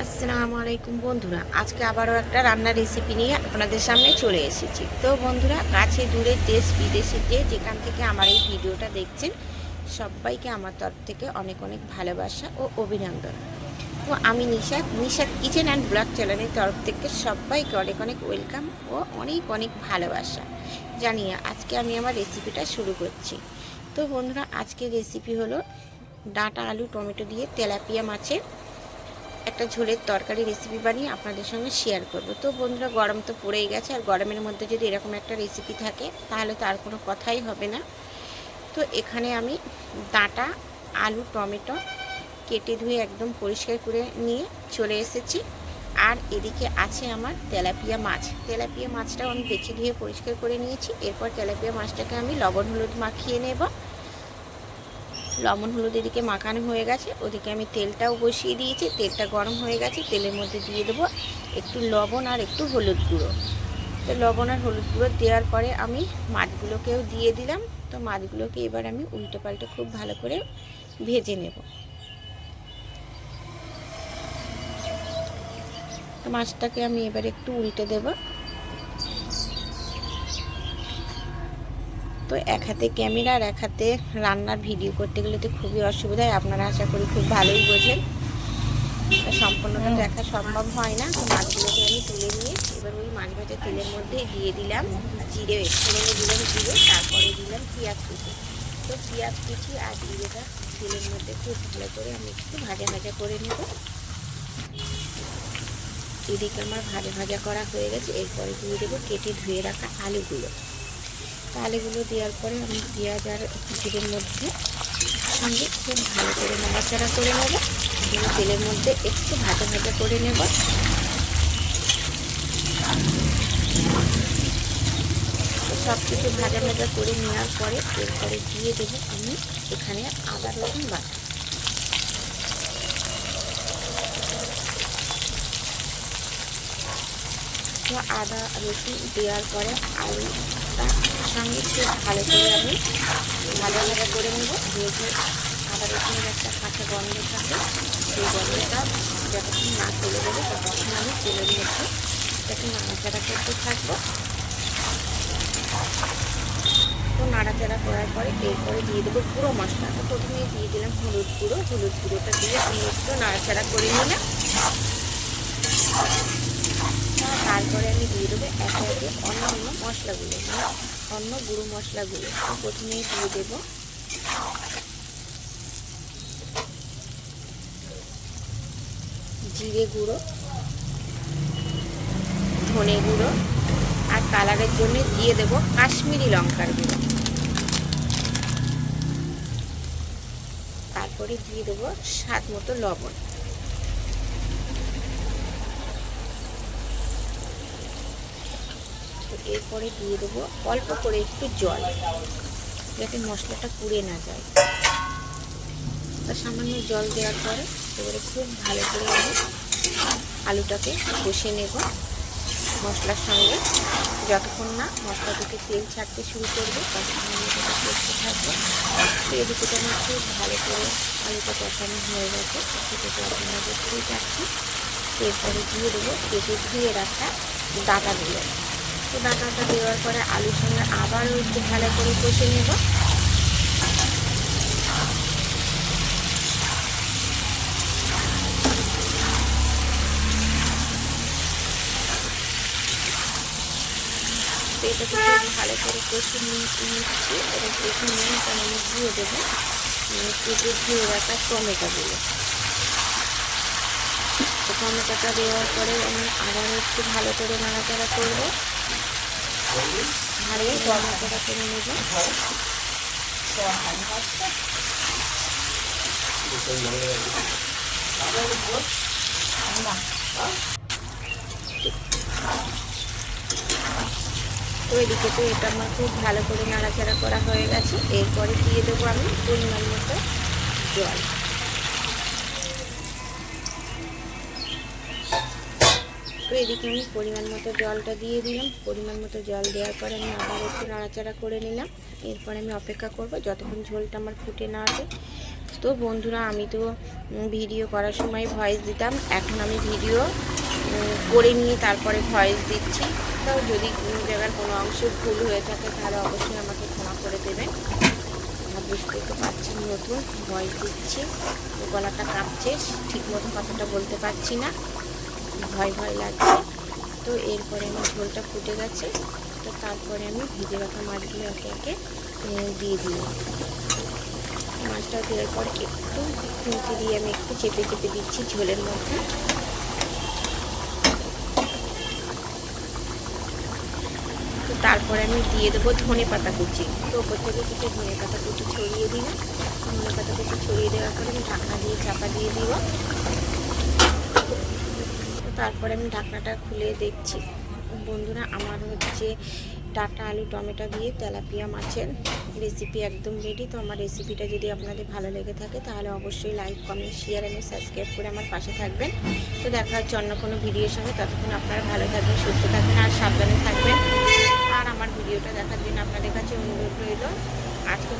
আসসালামু আলাইকুম বন্ধুরা, আজকে আবারও একটা রান্নার রেসিপি নিয়ে আপনাদের সামনে চলে এসেছি। তো বন্ধুরা, কাছে দূরে দেশ বিদেশে যেখান থেকে আমার এই ভিডিওটা দেখছেন, সবাইকে আমার তরফ থেকে অনেক অনেক ভালোবাসা ও অভিনন্দন। তো আমি নিশাদ কিচেন অ্যান্ড ব্লগ চ্যানেলের তরফ থেকে সবাইকে অনেক অনেক ওয়েলকাম ও অনেক অনেক ভালোবাসা জানিয়ে আজকে আমি আমার রেসিপিটা শুরু করছি। তো বন্ধুরা, আজকের রেসিপি হলো ডাঁটা আলু টমেটো দিয়ে তেলাপিয়া মাছের একটা ঝোলের তরকারি রেসিপি বানিয়ে আপনাদের সঙ্গে শেয়ার করব। তো বন্ধুরা, গরম তো পড়েই গেছে, আর গরমের মধ্যে যদি এরকম একটা রেসিপি থাকে তাহলে তার কোনো কথাই হবে না। তো এখানে আমি ডাঁটা আলু টমেটো কেটে ধুয়ে একদম পরিষ্কার করে নিয়ে চলে এসেছি। আর এদিকে আছে আমার তেলাপিয়া মাছ। তেলাপিয়া মাছটাও আমি বেছে ধুয়ে পরিষ্কার করে নিয়েছি। এরপর তেলাপিয়া মাছটাকে আমি লবণ হলুদ মাখিয়ে নেব। লবণ হলুদ এদিকে মাখানো হয়ে গেছে, ওদিকে আমি তেলটাও বসিয়ে দিয়েছি। তেলটা গরম হয়ে গেছে, তেলের মধ্যে দিয়ে দেবো একটু লবণ আর একটু হলুদ গুঁড়ো। তো লবণ আর হলুদ গুঁড়ো দেওয়ার পরে আমি মাছগুলোকেও দিয়ে দিলাম। তো মাছগুলোকে এবার আমি উল্টে পাল্টে খুব ভালো করে ভেজে নেব। তো মাছটাকে আমি এবার একটু উল্টে দেব। তো এক হাতে ক্যামেরা আর এক হাতে রান্নার ভিডিও করতে গেলে তো খুবই অসুবিধা হয়, আপনারা আশা করি খুব ভালোই বোঝেন। সম্পূর্ণটা দেখা সম্ভব হয় না। তো মাছগুলোকে আমি তুলে নিয়ে এবার ওই মাছ ভাজা তেলের মধ্যে দিয়ে দিলাম জিরে, ফোড়নে দিলাম জিরে, তারপরে দিলাম পেঁয়াজ কুচি। তো পেঁয়াজ কুচি আর জিরেটা তেলের মধ্যে খুব ভালো করে আমি একটু ভাজা ভাজা করে নেব। এদিকে আমার ভাজা ভাজা করা হয়ে গেছে। এরপরে দিয়ে দেবো কেটে ধুয়ে রাখা আলুগুলো। আলুগুলো দেওয়ার পরে আমি পেঁয়াজ আর জিরের মধ্যে সঙ্গে খুব ভালো করে নাড়াচাড়া করে নেব। তেলের মধ্যে একটু ভাজা ভাজা করে নেব। সব কিছু ভাজা ভাজা করে নেওয়ার পরে এরপরে দিয়ে দেবো আমি এখানে আদা রসুন বাটা। তো আদা রসুন দেওয়ার পরে আলুটার সঙ্গে খুব ভালো করে আমি ভাজা ভাজা করে নেব। যেহেতু আদা রসুনের একটা কাঁচা গন্ধ থাকে, সেই গন্ধটা যতক্ষণ না চলে যাবে ততক্ষণ আমি তেলের মধ্যে এটাকে নাড়াচাড়া করতে থাকবো। তো নাড়াচাড়া করার পরে এরপরে দিয়ে দেবো গুঁড়ো মশলা। তো প্রথমেই দিয়ে দিলাম হলুদ গুঁড়োটা দিয়ে আমি একটু নাড়াচাড়া করে নিলাম। তারপরে আমি দিয়ে দেবো একে একে অন্য মশলাগুলো, মানে অন্য গুঁড়ো মশলাগুলো। তো প্রথমেই দিয়ে দেবো জিরে গুঁড়ো, ধনে গুঁড়ো, আর কালারের জন্য দিয়ে দেবো কাশ্মীরি লঙ্কার গুঁড়ো। তারপরে দিয়ে দেবো স্বাদ মতো লবণ। তো এরপরে দিয়ে দেবো অল্প করে একটু জল, যাতে মশলাটা পুড়ে না যায়। তো সামান্য জল দেওয়ার পরে এবারে খুব ভালো করে আমি আলুটাকে কষে নেব মশলার সঙ্গে। যতক্ষণ না মশলা থেকে তেল ছাড়তে শুরু করবে ততক্ষণ আমি এটাকে কষতে থাকবো। তো এদিকে তো আমার খুব ভালো করে আলুটা কষানো হয়ে গেছে, সেটাকে আপনারা দেখতেই পাচ্ছি। এরপরে দিয়ে দেবো কেটে ধুয়ে রাখা ডাঁটাগুলো। তো ডাঁটাটা দেওয়ার পরে আলুর সঙ্গে আবারও একটু ভালো করে কষে নেব। তো এটাকে খুব ভালো করে কষে নিচ্ছি। এবার একটু নুনটা আমি দিয়ে দেবো কেটে ধুয়ে রাখা টমেটোগুলো। তো টমেটোটা দেওয়ার পরে আমি আবারও একটু ভালো করে নাড়াচাড়া করবো, নাড়িয়ে নাড়াচাড়া করে নেব। তো এদিকে তো এটা আমার খুব ভালো করে নাড়াচাড়া করা হয়ে গেছে। এরপরে দিয়ে দেবো আমি পরিমাণ মতো জল। তো এদিকে আমি পরিমাণ মতো জলটা দিয়ে দিলাম। পরিমাণ মতো জল দেওয়ার পরে আমি আবার একটু নাড়াচাড়া করে নিলাম। এরপরে আমি অপেক্ষা করব যতক্ষণ ঝোলটা আমার ফুটে না আসে। তো বন্ধুরা আমি তো ভিডিও করার সময় ভয়েস দিতাম, এখন আমি ভিডিও করে নিয়ে তারপরে ভয়েস দিচ্ছি। তো যদি কোনো জায়গার কোনো অংশ ভুল হয়ে থাকে তাহলে অবশ্যই আমাকে ক্ষমা করে দেবেন। বুঝতেই তো পারছেন নতুন ভয়েস দিচ্ছি, গলাটা কাঁপছে, ঠিক মতো কথাটা বলতে পারছি না, ভয় ভয় লাগছে। তো এরপরে আমার ঝোলটা ফুটে গেছে, তো তারপরে আমি ভেজে রাখা মাছগুলো একে একে দিয়ে দিই। মাছটা দেওয়ার পর একটু খুন্তি দিয়ে আমি একটু চেপে চেপে দিচ্ছি ঝোলের মধ্যে। তো তারপরে আমি দিয়ে দেবো ধনে পাতা কুচি। তো ওপর থেকে কিছু ধনে পাতা কুচি ছড়িয়ে দিলাম। ধনে পাতা কুচি ছড়িয়ে দেওয়ার পরে আমি ঢাকনা দিয়ে চাপা দিয়ে দিব। তো তারপরে আমি ঢাকনাটা খুলে দেখছি বন্ধুরা, আমার হচ্ছে ডাঁটা আলু টমেটো দিয়ে তেলাপিয়া মাছের রেসিপি একদম রেডি। তো আমার রেসিপিটা যদি আপনাদের ভালো লেগে থাকে তাহলে অবশ্যই লাইক কমেন্ট শেয়ার এবং সাবস্ক্রাইব করে আমার পাশে থাকবেন। তো দেখা হচ্ছে অন্য কোনো ভিডিওর সঙ্গে, ততক্ষণ আপনারা ভালো থাকবেন, সুস্থ থাকবেন আর সাবধানে থাকবেন। আর আমার ভিডিওটা দেখার জন্য আপনাদের কাছে অনুরোধ রইল। আজকে